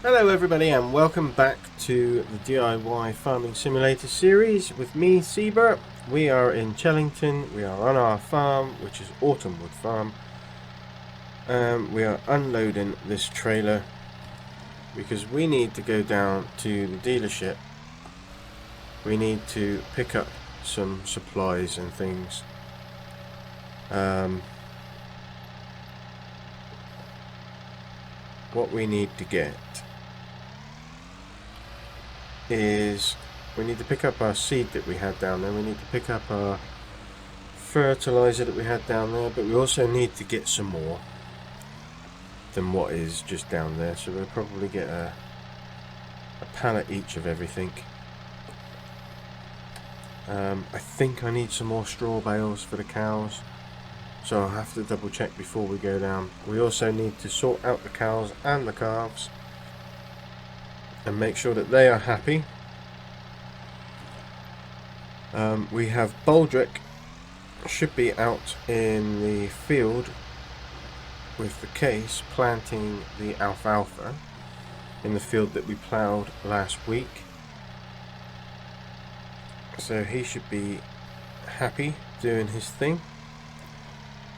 Hello everybody and welcome back to the DIY Farming Simulator series with me, Ceebur. We are in Chellington, we are on our farm, which is Ravenwood Farm. We are unloading this trailer because we need to go down to the dealership. We need to pick up some supplies and things. What we need to get is we need to pick up our seed that we had down there, we need to pick up our fertilizer that we had down there, but we also need to get some more than what is just down there, so we'll probably get a pallet each of everything. I think I need some more straw bales for the cows, so I'll have to double check before we go down. We also need to sort out the cows and the calves and make sure that they are happy. We have Baldrick should be out in the field with the case planting the alfalfa in the field that we ploughed last week, so he should be happy doing his thing.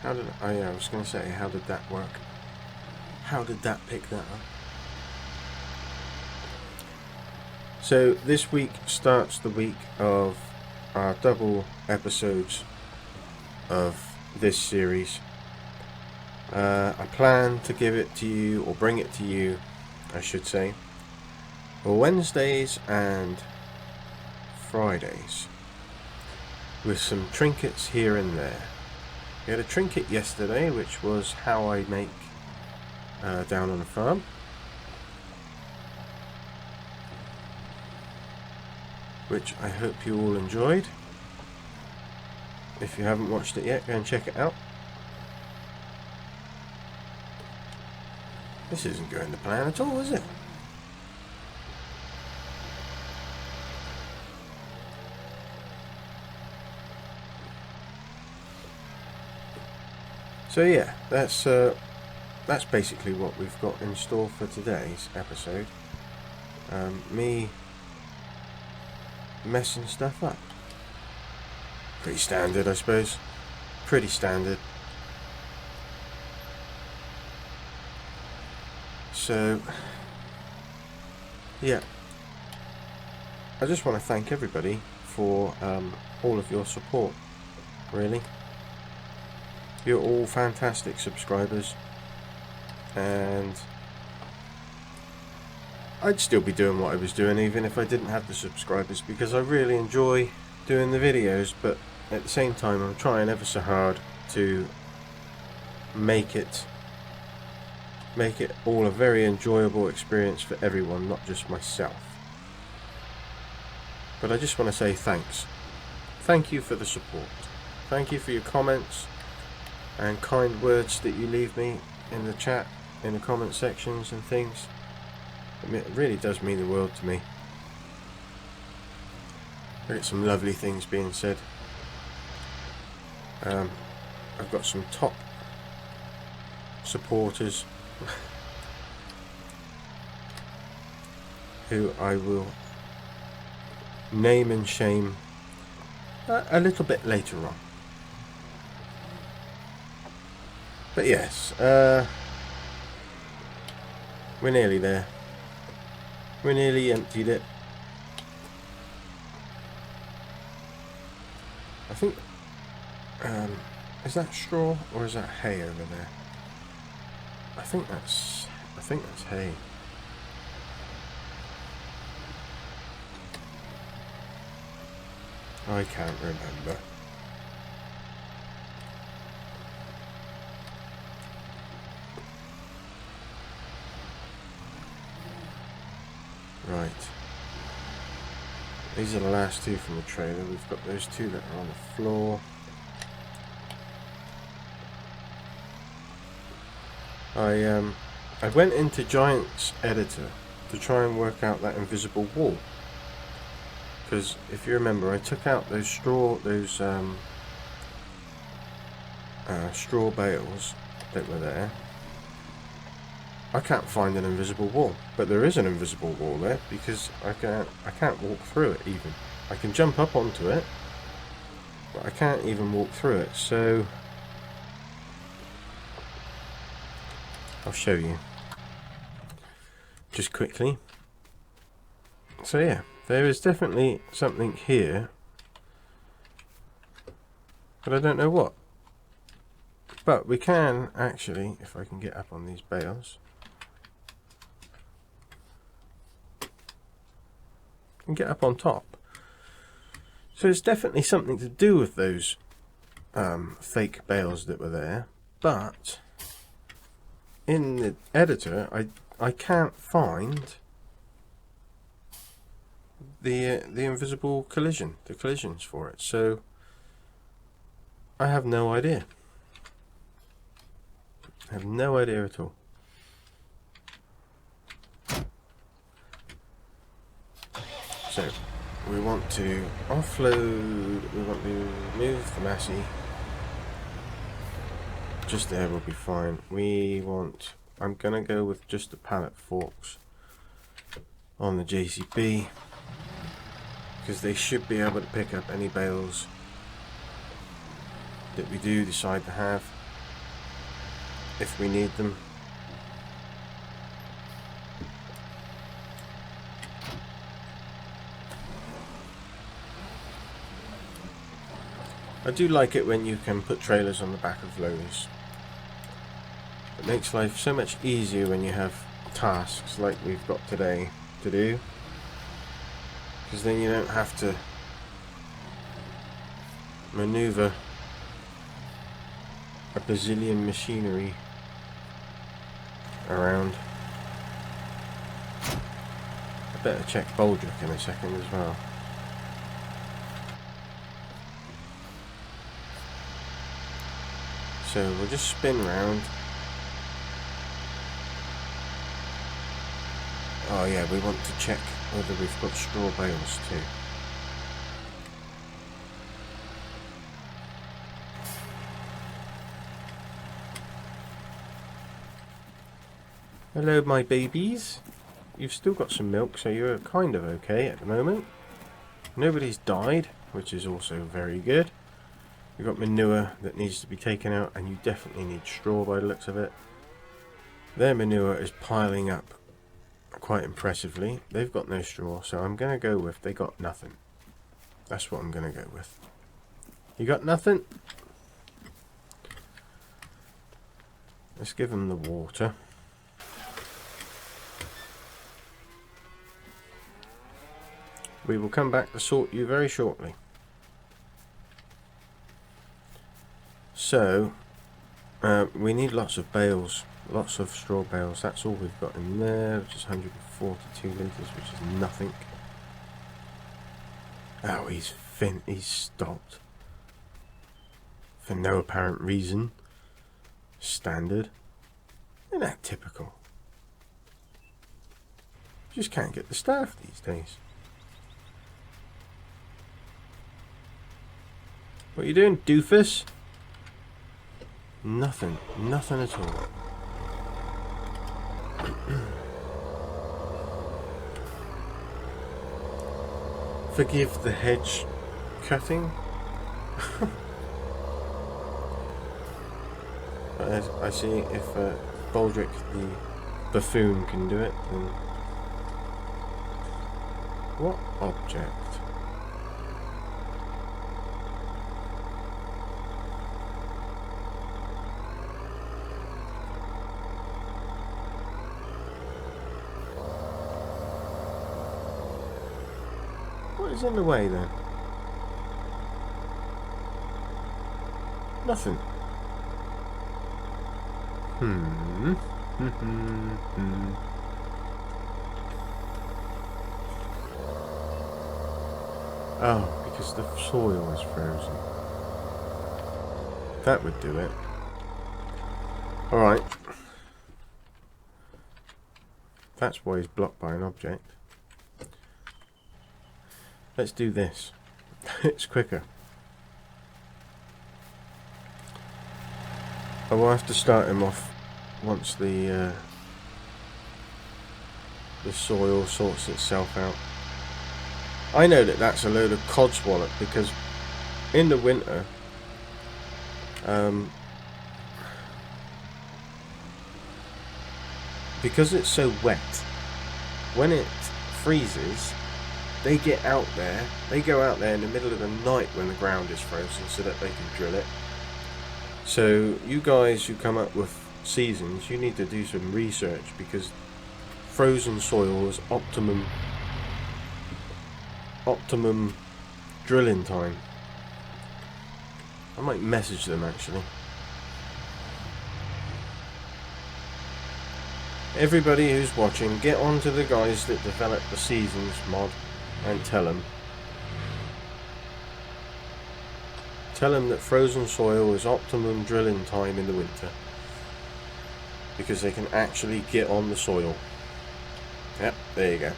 I was going to say, how did that work? How did that pick that up? So this week starts the week of our double episodes of this series. I plan to give it to you, or bring it to you, I should say, on Wednesdays and Fridays, with some trinkets here and there. We had a trinket yesterday, which was how I make down on the farm. Which I hope you all enjoyed. If you haven't watched it yet, go and check it out. This isn't going to plan at all, is it? So yeah, that's basically what we've got in store for today's episode. Me messing stuff up. Pretty standard, I suppose. Pretty standard. So, yeah. I just want to thank everybody for all of your support, really. You're all fantastic subscribers, and I'd still be doing what I was doing even if I didn't have the subscribers, because I really enjoy doing the videos, but at the same time I'm trying ever so hard to make it all a very enjoyable experience for everyone, not just myself. But I just want to say thanks. Thank you for the support. Thank you for your comments and kind words that you leave me in the chat, in the comment sections and things. It really does mean the world to me. I get some lovely things being said. I've got some top supporters who I will name and shame a little bit later on. But yes, we're nearly there. We nearly emptied it. I think, is that straw or is that hay over there? I think that's hay. I can't remember. Right. These are the last two from the trailer. We've got those two that are on the floor. I went into Giant's editor to try and work out that invisible wall, because if you remember, I took out those straw bales that were there, I can't find an invisible wall, but there is an invisible wall there because I can't walk through it even. I can jump up onto it, but I can't even walk through it. So I'll show you just quickly. So yeah, there is definitely something here, but I don't know what. But we can actually, if I can get up on these bales, and get up on top. So it's definitely something to do with those fake bales that were there, but in the editor I can't find the invisible collisions for it, so I have no idea. I have no idea at all. So we want to offload, we want to move the massey. Just there will be fine. I'm gonna go with just the pallet forks on the JCB because they should be able to pick up any bales that we do decide to have if we need them. I do like it when you can put trailers on the back of loaders. It makes life so much easier when you have tasks like we've got today to do, because then you don't have to maneuver a bazillion machinery around. I better check Baldrick in a second as well. So we'll just spin round. Oh yeah, we want to check whether we've got straw bales too. Hello my babies. You've still got some milk, so you're kind of okay at the moment. Nobody's died, which is also very good. You've got manure that needs to be taken out, and you definitely need straw by the looks of it. Their manure is piling up quite impressively. They've got no straw, so I'm going to go with they got nothing. That's what I'm going to go with. You got nothing? Let's give them the water. We will come back to sort you very shortly. So, we need lots of bales, lots of straw bales. That's all we've got in there, which is 142 litres, which is nothing. Oh, he's stopped. For no apparent reason. Standard. Isn't that typical? Just can't get the staff these days. What are you doing, doofus? Nothing at all. Forgive the hedge cutting. As I see, if Baldrick the buffoon can do it, then what object? What is in the way then? Nothing. Oh, because the soil is frozen. That would do it. Alright. That's why he's blocked by an object. Let's do this. It's quicker. I will have to start him off once the the soil sorts itself out. I know that that's a load of codswallop because in the winter, because it's so wet, when it freezes, they get out there, they go out there in the middle of the night when the ground is frozen so that they can drill it. So you guys who come up with seasons, you need to do some research, because frozen soil is optimum drilling time. I might message them actually. Everybody who's watching, get on to the guys that developed the seasons mod and tell them that frozen soil is optimum drilling time in the winter, because they can actually get on the soil. Yep, there you go.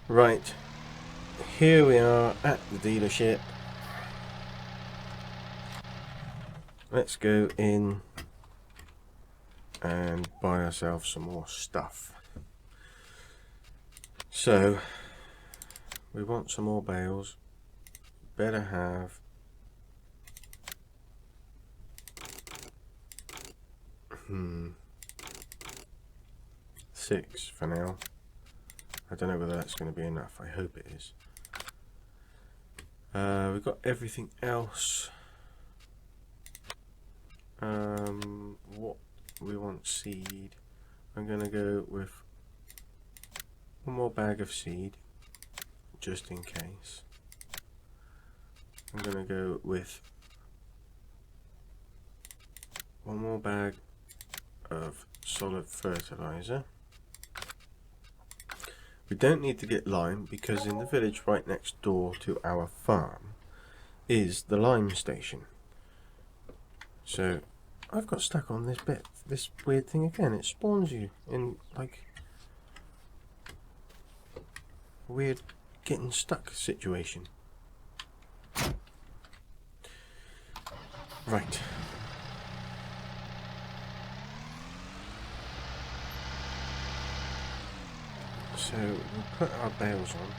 Right, here we are at the dealership. Let's go in and buy ourselves some more stuff. So we want some more bales. Better have six for now. I don't know whether that's going to be enough. I hope it is. We've got everything else. What we want seed. I'm going to go with one more bag of seed, just in case. I'm going to go with one more bag of solid fertilizer. We don't need to get lime, because in the village right next door to our farm is the lime station. So I've got stuck on this bit, this weird thing again. It spawns you in like a weird getting stuck situation. Right. So we'll put our bales on.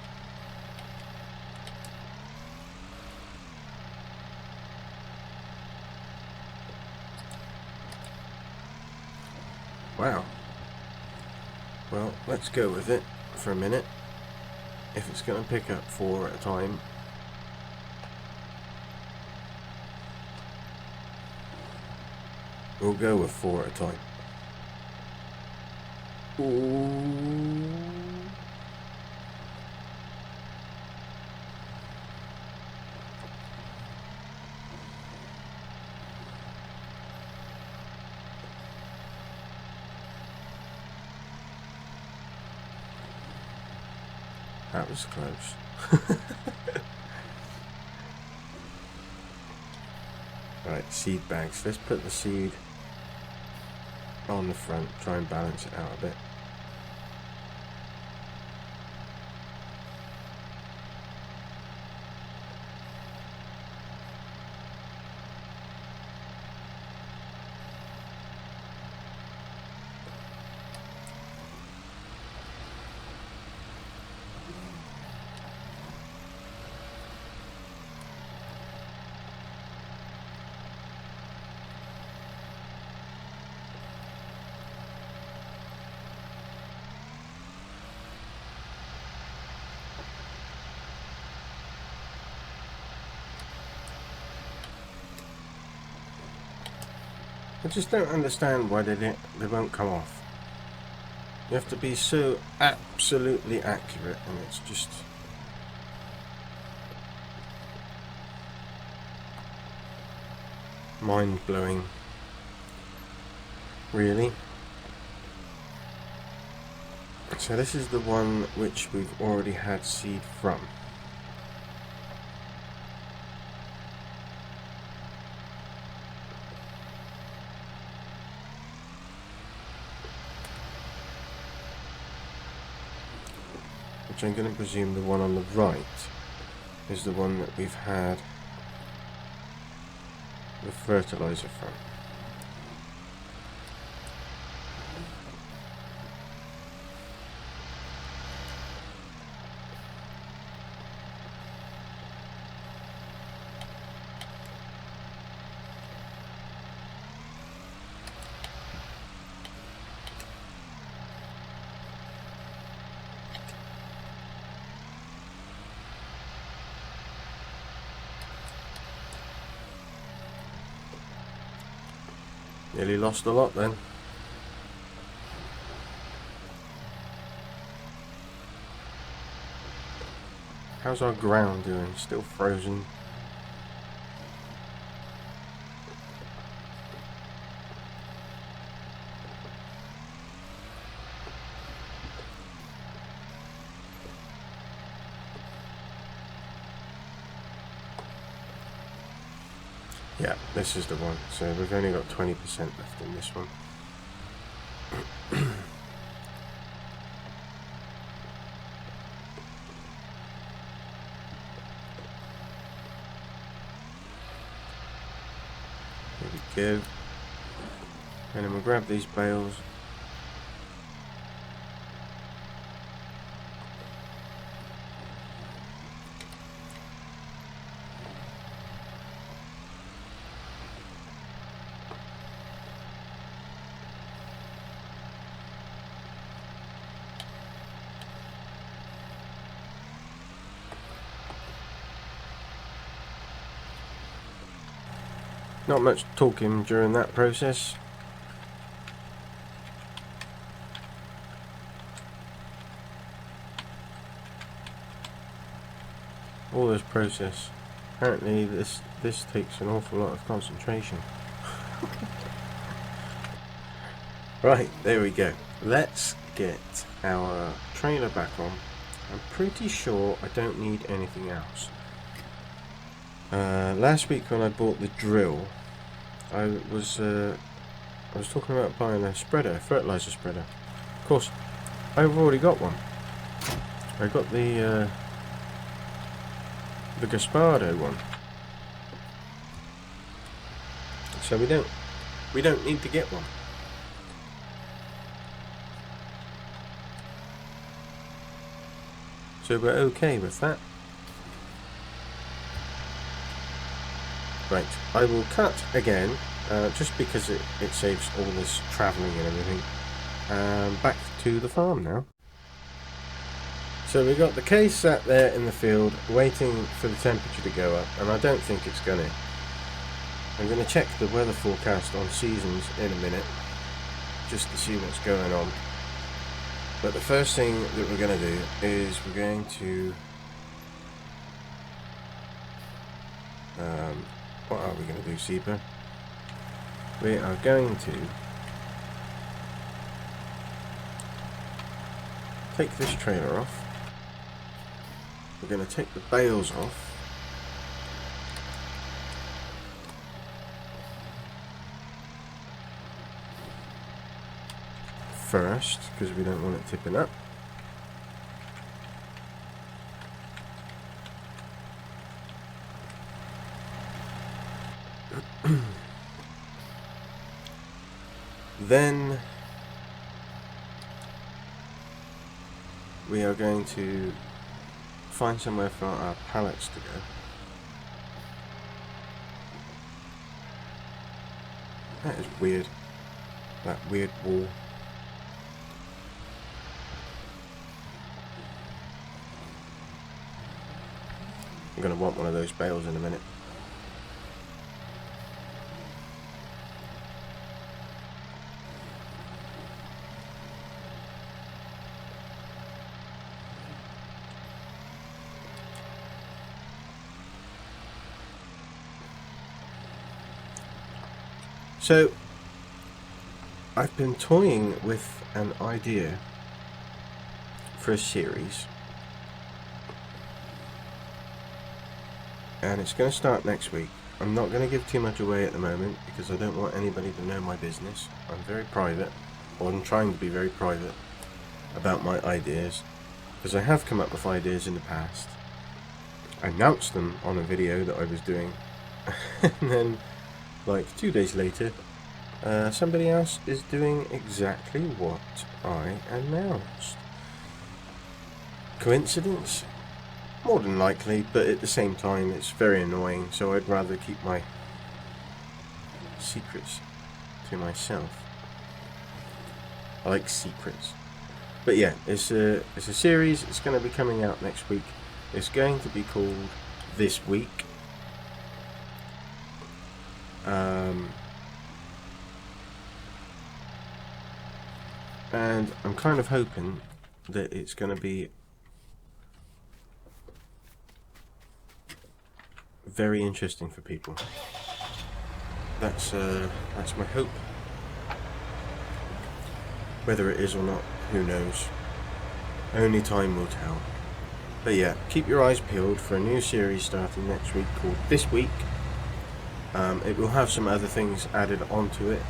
Wow. Well, let's go with it for a minute. If it's going to pick up 4 at a time. We'll go with 4 at a time. Ooh. That was close. Right, seed bags. Let's put the seed on the front, try and balance it out a bit. I just don't understand why they won't come off. You have to be so absolutely accurate, and it's just mind-blowing, really. So this is the one which we've already had seed from. Which I'm going to presume the one on the right is the one that we've had the fertilizer from. Nearly lost a lot then. How's our ground doing? Still frozen. Yeah, this is the one. So we've only got 20% left in this one. Here we go. And then we'll grab these bales. Not much talking during that process. All this process. Apparently this takes an awful lot of concentration. Right, there we go. Let's get our trailer back on. I'm pretty sure I don't need anything else. Last week when I bought the drill, I was talking about buying a spreader, fertilizer spreader. Of course, I've already got one. I got the Gaspardo one, so we don't need to get one. So we're okay with that. Right, I will cut again, just because it saves all this travelling and everything. Back to the farm now. So we've got the case sat there in the field, waiting for the temperature to go up, and I don't think it's going to. I'm going to check the weather forecast on seasons in a minute, just to see what's going on. But the first thing that we're going to do is we're going to... what are we going to do, Ceebur? We are going to take this trailer off. We're going to take the bales off. First, because we don't want it tipping up. Then we are going to find somewhere for our pallets to go. That is weird. That weird wall. I'm going to want one of those bales in a minute. So, I've been toying with an idea for a series, and it's going to start next week. I'm not going to give too much away at the moment because I don't want anybody to know my business. I'm very private, or I'm trying to be very private about my ideas, because I have come up with ideas in the past. I announced them on a video that I was doing, and then like 2 days later, somebody else is doing exactly what I announced. Coincidence? More than likely, but at the same time it's very annoying, so I'd rather keep my secrets to myself. I like secrets. But yeah, it's a series. It's going to be coming out next week. It's going to be called This Week. and I'm kind of hoping that it's going to be very interesting for people. That's my hope. Whether it is or not, who knows? Only time will tell. But yeah, keep your eyes peeled for a new series starting next week called This Week. It will have some other things added onto it.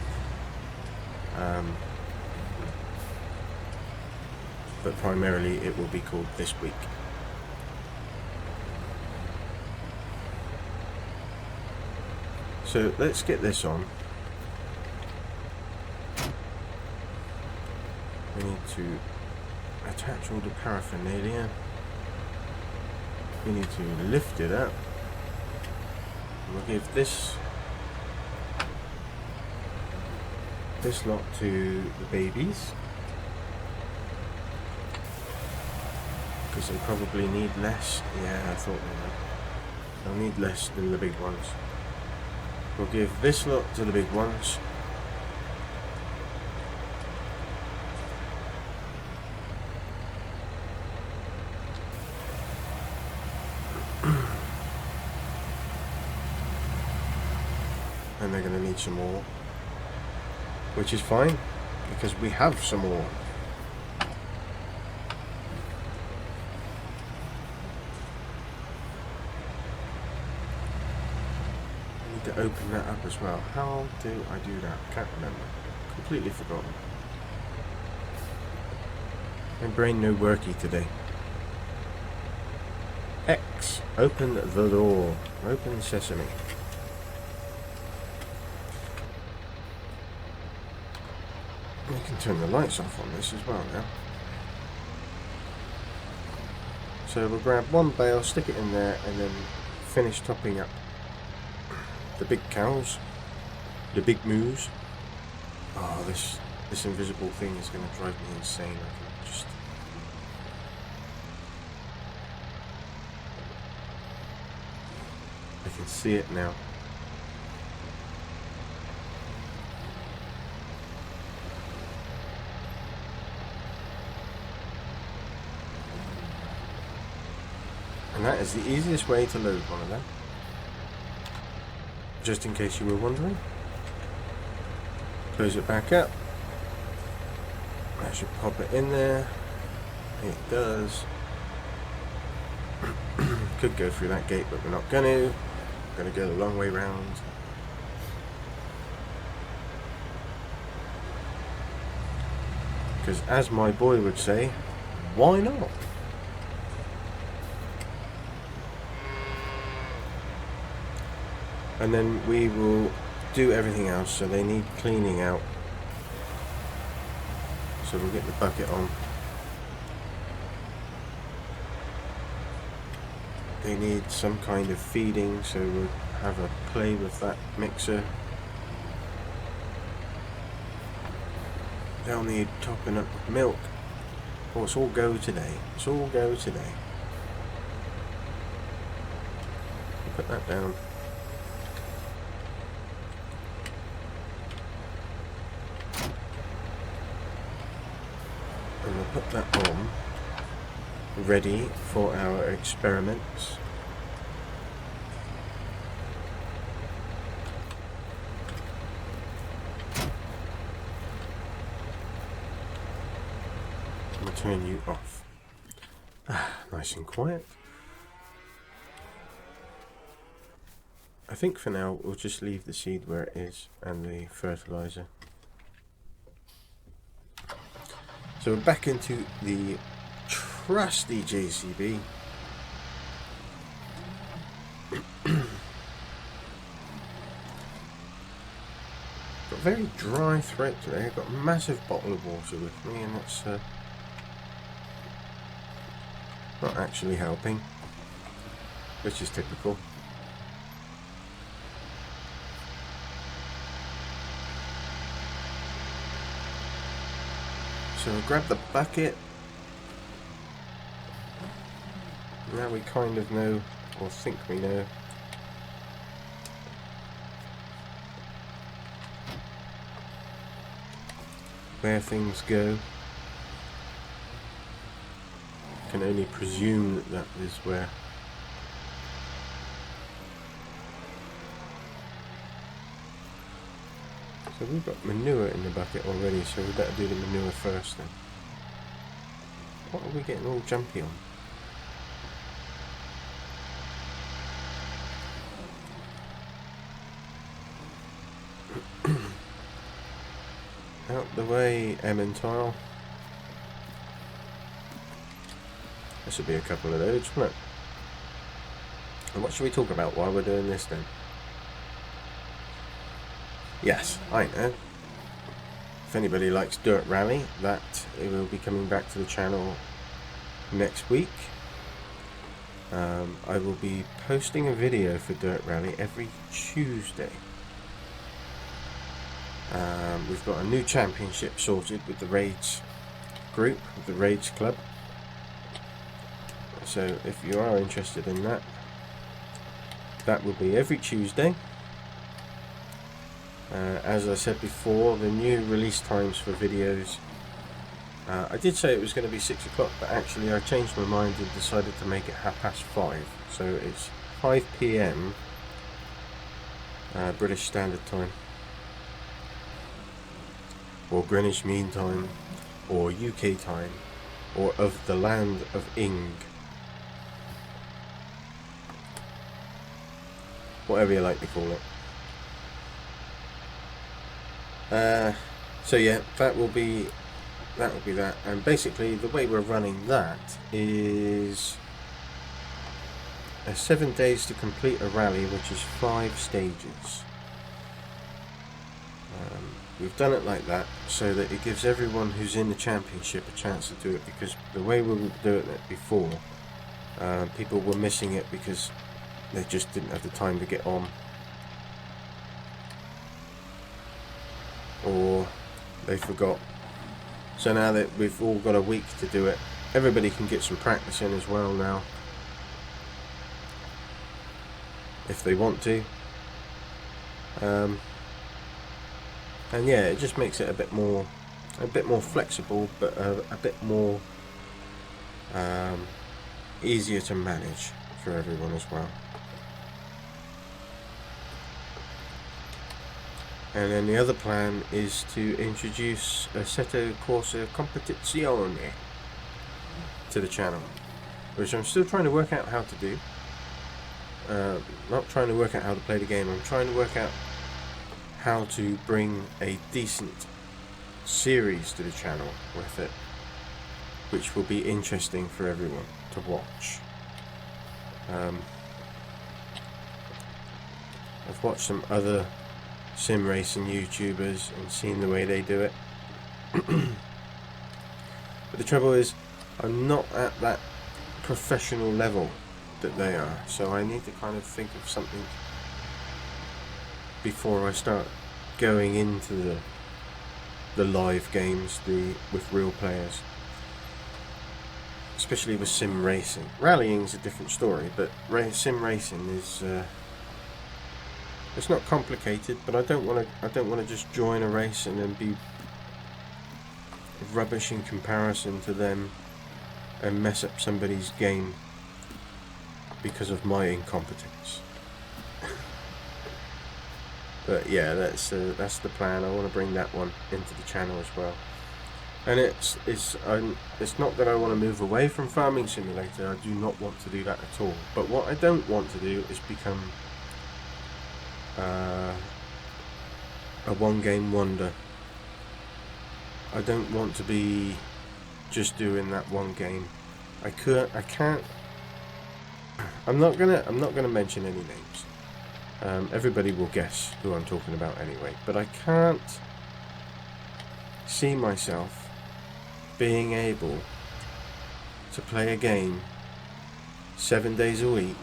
But primarily it will be called This Week. So let's get this on. We need to attach all the paraphernalia. We need to lift it up. We'll give this lot to the babies, because they probably need less. Yeah, I thought they would. They'll need less than the big ones. We'll give this lot to the big ones. And they're going to need some more, which is fine because we have some more. I need to open that up as well. How do I do that? Can't remember. Completely forgotten. My brain no worky today. X. Open the door. Open sesame. We can turn the lights off on this as well now. So we'll grab one bale, stick it in there, and then finish topping up the big cows, the big moos. Oh, this invisible thing is going to drive me insane. I can see it now. And that is the easiest way to load one of them. Just in case you were wondering. Close it back up. I should pop it in there. It does. Could go through that gate, but we're not going to. We're going to go the long way round. Because as my boy would say, why not? And then we will do everything else. So they need cleaning out. So we'll get the bucket on. They need some kind of feeding, so we'll have a play with that mixer. They'll need topping up with milk. Oh, it's all go today. It's all go today. Put that down. And we'll put that on, ready for our experiments. I'll turn you off. Nice and quiet. I think for now we'll just leave the seed where it is and the fertilizer. So we're back into the trusty JCB. Got a very dry throat today. I've got a massive bottle of water with me, and that's not actually helping, which is typical. So we'll grab the bucket. Now we kind of know, or think we know. where things go. Can only presume that that is where. So we've got manure in the bucket already, so we better do the manure first then. What are we getting all jumpy on? Out the way, Emmentail. This will be a couple of loads, won't it? And what should we talk about while we're doing this then? Yes, I know. If anybody likes Dirt Rally, that it will be coming back to the channel next week. I will be posting a video for Dirt Rally every Tuesday. We've got a new championship sorted with the Raids group, with the Raids club. So if you are interested in that, that will be every Tuesday. As I said before, the new release times for videos, I did say it was going to be 6 o'clock, but actually I changed my mind and decided to make it 5:30. So it's 5 PM British Standard Time, or Greenwich Mean Time, or UK time, or of the land of Ing. Whatever you like to call it. So yeah, that will be that. And basically the way we're running that is 7 days to complete a rally, which is 5 stages. We've done it like that so that it gives everyone who's in the championship a chance to do it, because the way we were doing it before, people were missing it because they just didn't have the time to get on, or they forgot. So now that we've all got a week to do it, everybody can get some practice in as well now, if they want to. And yeah, it just makes it a bit more flexible, but a bit more easier to manage for everyone as well. And then the other plan is to introduce a Assetto Corsa Competizione to the channel, which I'm still trying to work out how to do. Not trying to work out how to play the game, I'm trying to work out how to bring a decent series to the channel with it, which will be interesting for everyone to watch. I've watched some other sim racing YouTubers and seen the way they do it. But the trouble is, I'm not at that professional level that they are, so I need to kind of think of something before I start going into the live games with real players, especially with sim racing. Rallying is a different story, but sim racing is it's not complicated, but I don't want to just join a race and then be rubbish in comparison to them and mess up somebody's game because of my incompetence. But yeah, that's the plan. I want to bring that one into the channel as well. And it's not that I want to move away from Farming Simulator. I do not want to do that at all. But what I don't want to do is become a one-game wonder. I don't want to be just doing that one game. I can't. I'm not gonna mention any names. Everybody will guess who I'm talking about anyway. But I can't see myself being able to play a game 7 days a week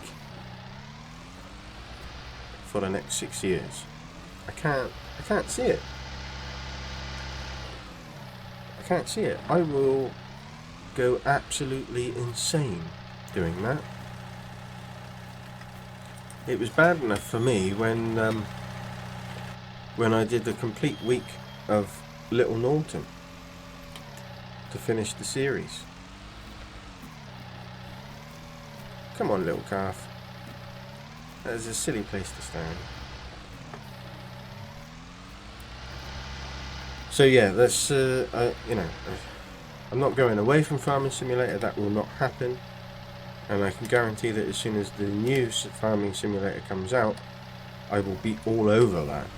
for the next 6 years. I can't see it. I can't see it. I will go absolutely insane doing that. It was bad enough for me when I did the complete week of Little Norton. to finish the series. Come on, little calf. That is a silly place to stand. So yeah, that's you know, I'm not going away from Farming Simulator. That will not happen, and I can guarantee that as soon as the new Farming Simulator comes out, I will be all over that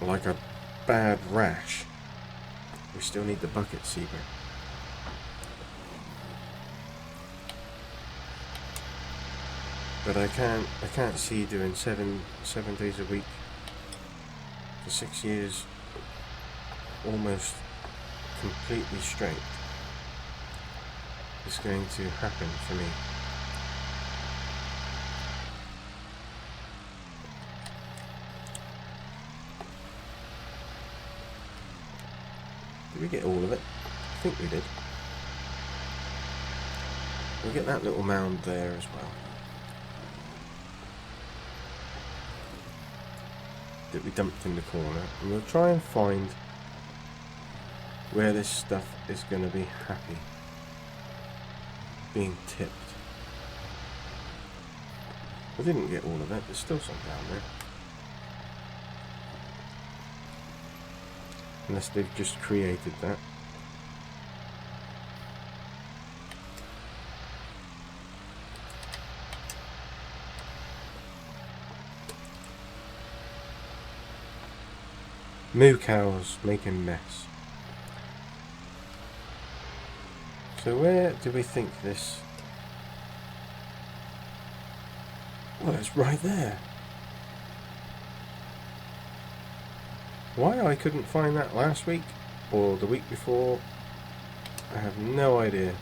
like a bad rash. We still need the bucket, Ceebur. But I can't see doing seven days a week for 6 years almost completely straight. It's going to happen for me. Did we get all of it? I think we did. We'll get that little mound there as well. That we dumped in the corner, and we'll try and find where this stuff is going to be happy being tipped. I didn't get all of it, there's still some down there. Unless they've just created that. Moo cows making mess. So where do we think this... Well, it's right there. Why I couldn't find that last week or the week before, I have no idea.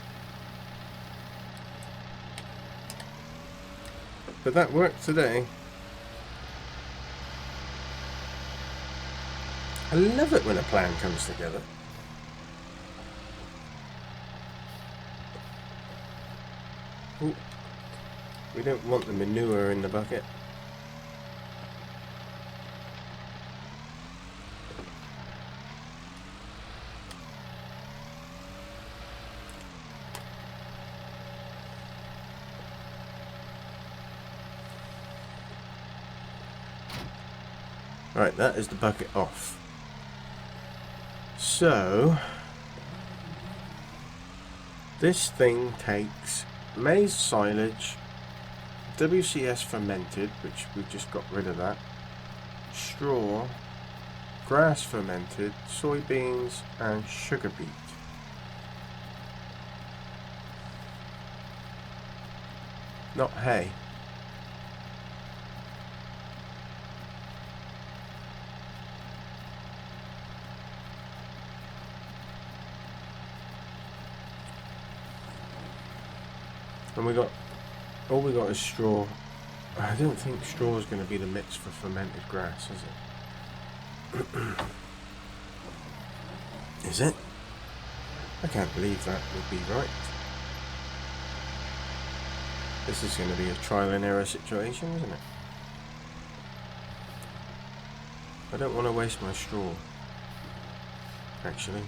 But that worked today. I love it when a plan comes together. Ooh. We don't want the manure in the bucket. Right, that is the bucket off. So, this thing takes maize silage, WCS fermented, which we just got rid of that, straw, grass fermented, soybeans, and sugar beet. Not hay. And all we got is straw. I don't think straw is going to be the mix for fermented grass, is it? Is it? I can't believe that would be right. This is going to be a trial and error situation, isn't it? I don't want to waste my straw, actually.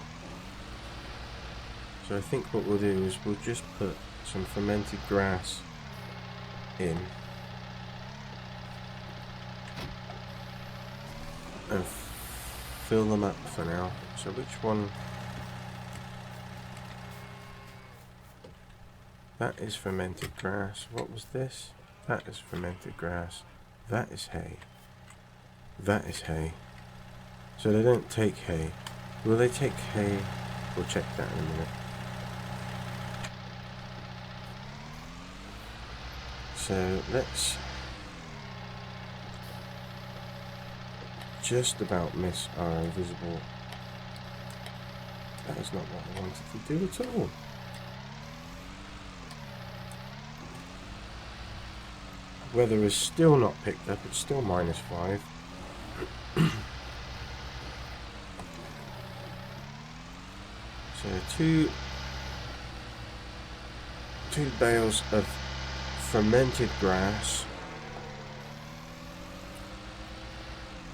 So I think what we'll do is we'll just put some fermented grass in and fill them up for now. So which one? That is fermented grass. What was this? That is fermented grass. That is hay. That is hay. So they don't take hay. Will they take hay? We'll check that in a minute. So let's just about miss our invisible. That is not what I wanted to do at all. Weather is still not picked up, it's still -5. So two bales of fermented grass.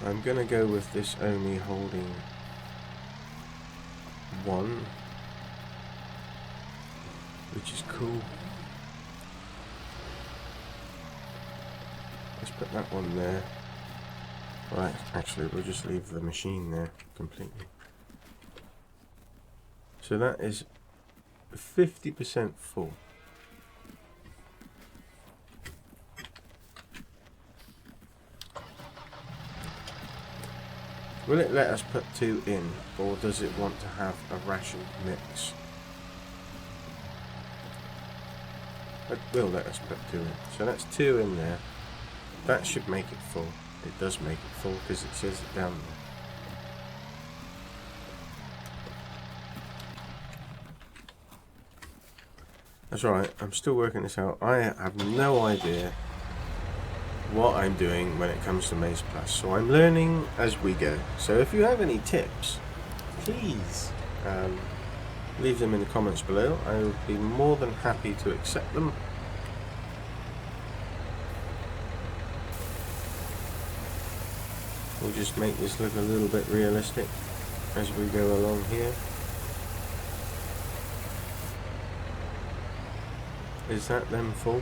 I'm gonna go with this only holding one, which is cool. Let's put that one there. Right, actually we'll just leave the machine there completely. So that is 50% full. Will it let us put 2 in, or does it want to have a ration mix? It will let us put 2 in. So that's 2 in there. That should make it full. It does make it full because it says it down there. That's right, I'm still working this out. I have no idea what I'm doing when it comes to Maze Plus, so I'm learning as we go. So if you have any tips, please leave them in the comments below. I would be more than happy to accept them. We'll just make this look a little bit realistic as we go along here. Is that them full?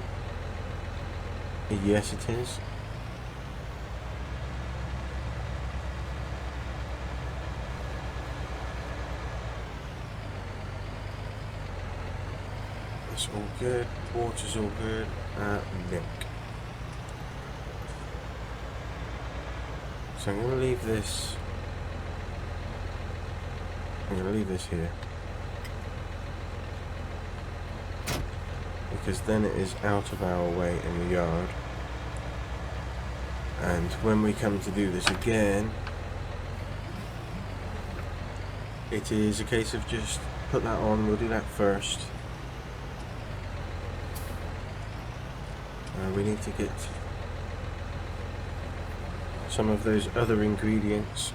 Yes, it is. It's all good. Water's all good. Milk. So I'm going to leave this. I'm going to leave this here, because then it is out of our way in the yard, and when we come to do this again, it is a case of just put that on. We'll do that first. We need to get some of those other ingredients.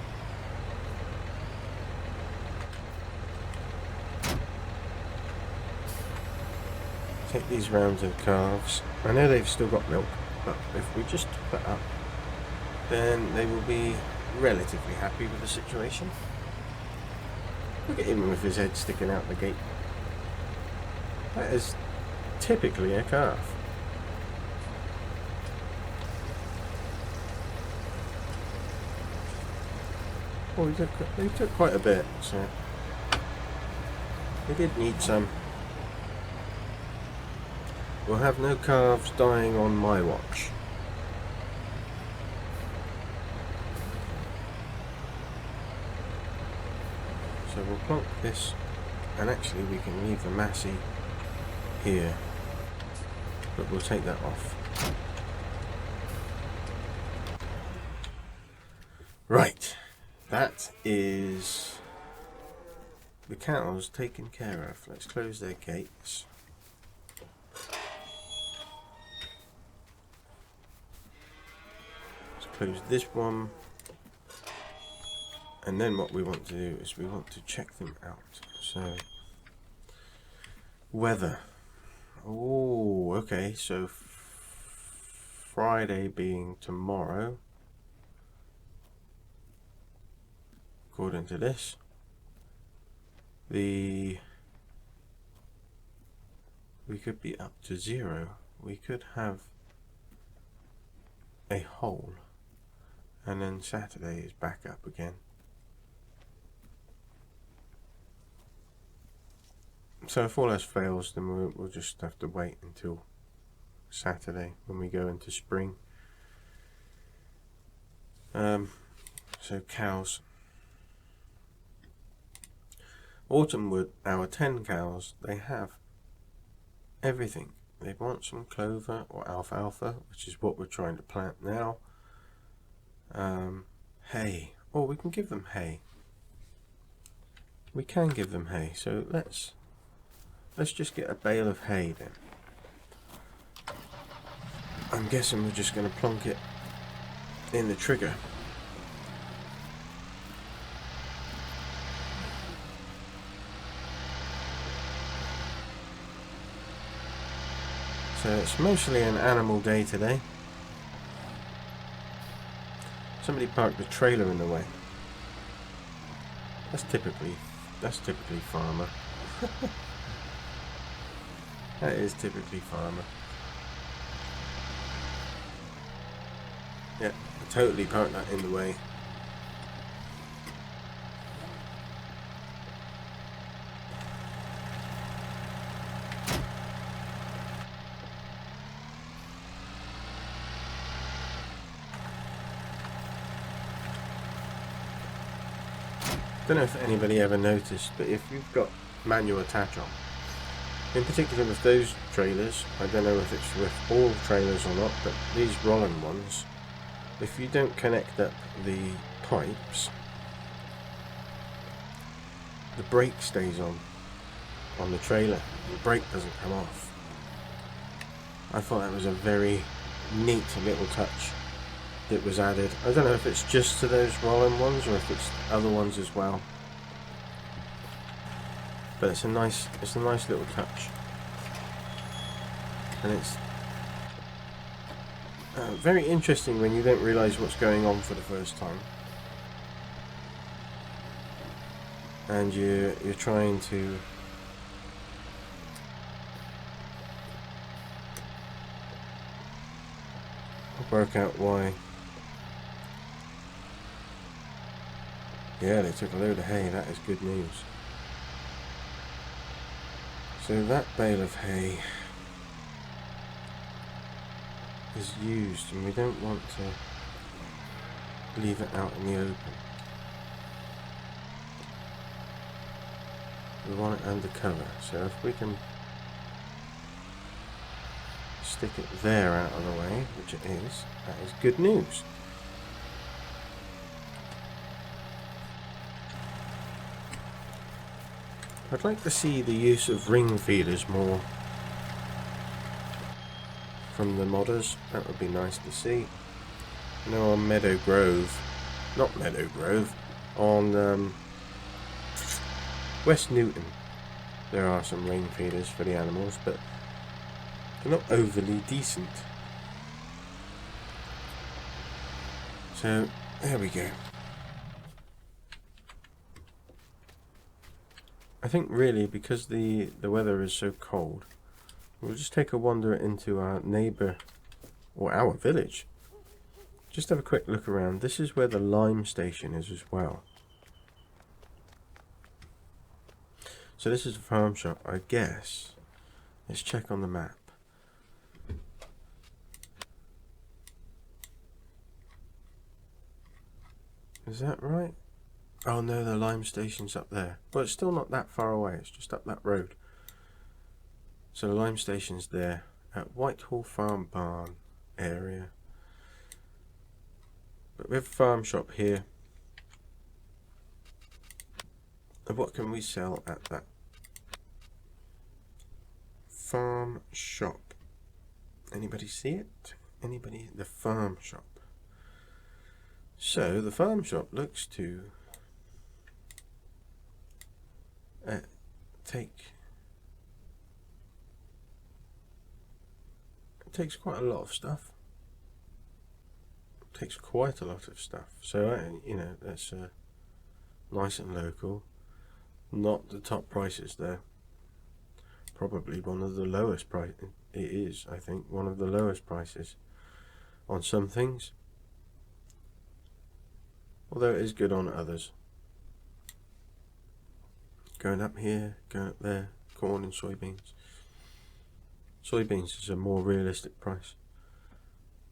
Take these round to the calves. I know they've still got milk, but if we just top it up, then they will be relatively happy with the situation. Look at him with his head sticking out the gate. That is typically a calf. Oh, they took quite a bit, so they did need some. We'll have no calves dying on my watch. So we'll plonk this, and actually we can leave the massey here, but we'll take that off. Right, that is the cows taken care of. Let's close their gates. Close this one, and then what we want to do is we want to check them out. So weather. Oh, okay, so Friday being tomorrow, according to this, we could be up to 0. We could have a hole, and then Saturday is back up again. So if all else fails, then we'll just have to wait until Saturday when we go into spring. So cows. Autumnwood, our 10 cows, they have everything. They want some clover or alfalfa, which is what we're trying to plant now. Hay. Oh, we can give them hay. We can give them hay. So let's just get a bale of hay then. I'm guessing we're just going to plonk it in the trigger. So it's mostly an animal day today. Somebody parked the trailer in the way. That's typically That's typically farmer. That is typically farmer. Yeah, I totally parked that in the way. Don't know if anybody ever noticed, but if you've got manual attach on, in particular with those trailers, I don't know if it's with all trailers or not, but these rolling ones, if you don't connect up the pipes, the brake stays on the trailer. The brake doesn't come off. I thought that was a very neat little touch that was added. I don't know if it's just to those rolling ones or if it's other ones as well. But it's a nice little touch. And it's very interesting when you don't realise what's going on for the first time. And you're trying to work out why. Yeah, they took a load of hay. That is good news. So that bale of hay is used, and we don't want to leave it out in the open. We want it under cover, so if we can stick it there out of the way, which it is, that is good news. I'd like to see the use of ring feeders more from the modders. That would be nice to see. You know, on Meadow Grove, not Meadow Grove, on West Newton, there are some ring feeders for the animals, but they're not overly decent. So there we go. I think really because the weather is so cold, we'll just take a wander into our neighbour, or our village. Just have a quick look around. This is where the lime station is as well. So this is a farm shop, I guess. Let's check on the map. Is that right? Oh no, the lime station's up there. Well, it's still not that far away, it's just up that road. So the lime station's there, at Whitehall Farm Barn area. But we have a farm shop here. And what can we sell at that farm shop? Anybody see it? Anybody? The farm shop. So the farm shop looks to takes quite a lot of stuff. Takes quite a lot of stuff. So you know, that's nice and local. Not the top prices there. Probably one of the lowest price. It is, I think, one of the lowest prices on some things. Although it is good on others. Going up here, going up there, corn and soybeans. Soybeans is a more realistic price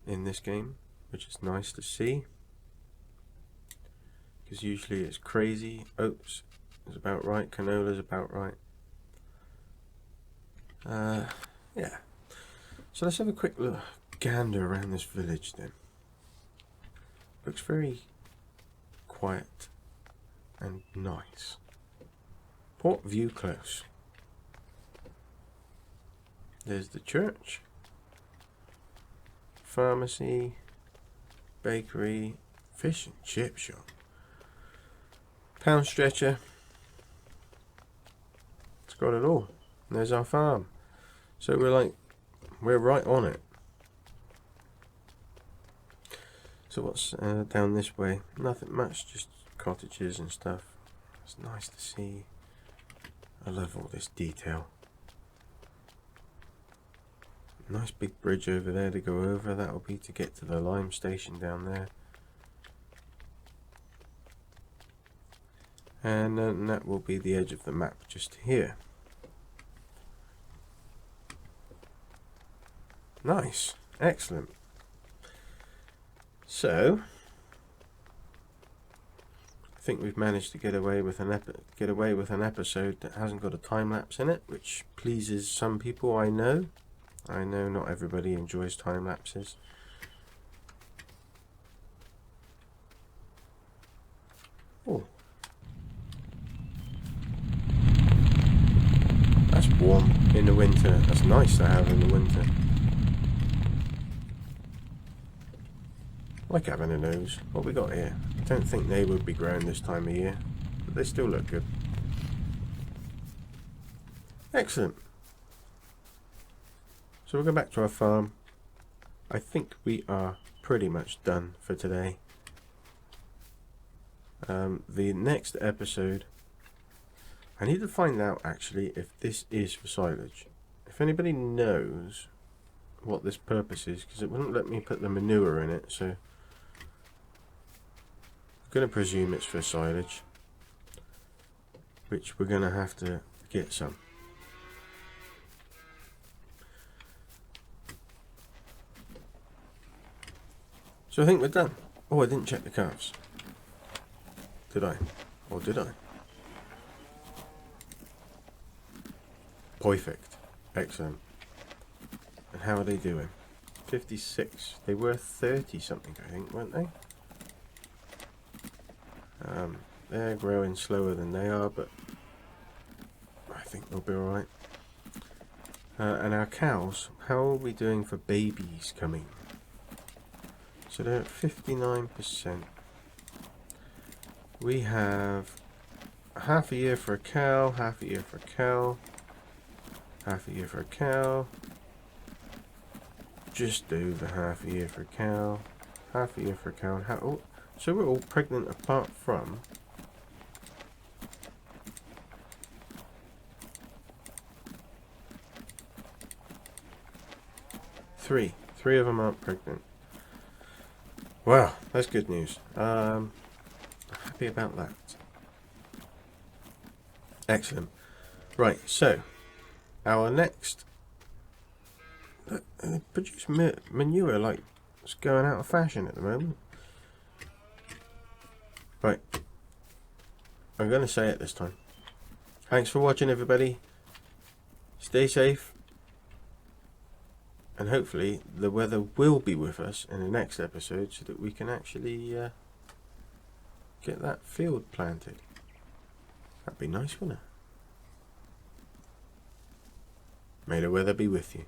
in this game, which is nice to see. Because usually it's crazy. Oats is about right, canola is about right. Yeah. So let's have a quick look, gander around this village then. Looks very quiet and nice. Port View Close. There's the church, pharmacy, bakery, fish and chip shop, pound stretcher. It's got it all. And there's our farm. So we're right on it. So what's down this way? Nothing much, just cottages and stuff. It's nice to see. I love all this detail. Nice big bridge over there to go over. That'll be to get to the lime station down there. And that will be the edge of the map just here. Nice, excellent. So I think we've managed to get away with an episode that hasn't got a time lapse in it, which pleases some people. I know not everybody enjoys time lapses. Oh, that's warm in the winter. That's nice to have in the winter. I like having a nose. What we got here? I don't think they would be ground this time of year, but they still look good. Excellent. So we'll go back to our farm. I think we are pretty much done for today. The next episode, I need to find out actually if this is for silage. If anybody knows what this purpose is, because it wouldn't let me put the manure in it, so I'm going to presume it's for silage, which we're going to have to get some. So I think we're done. Oh, I didn't check the calves. Did I? Or did I? Perfect. Excellent. And how are they doing? 56. They were 30 something, I think, weren't they? They're growing slower than they are, but I think they'll be alright. And our cows, how are we doing for babies coming? So they're at 59%. We have half a year for a cow, half a year for a cow, half a year for a cow, just over half a year for a cow, half a year for a cow, and oh, so we're all pregnant apart from three of them aren't pregnant. Wow, that's good news. I'm happy about that. Excellent. Right, so our next produce manure like it's going out of fashion at the moment. Right, I'm going to say it this time. Thanks for watching, everybody. Stay safe. And hopefully the weather will be with us in the next episode so that we can actually get that field planted. That'd be nice, wouldn't it? May the weather be with you.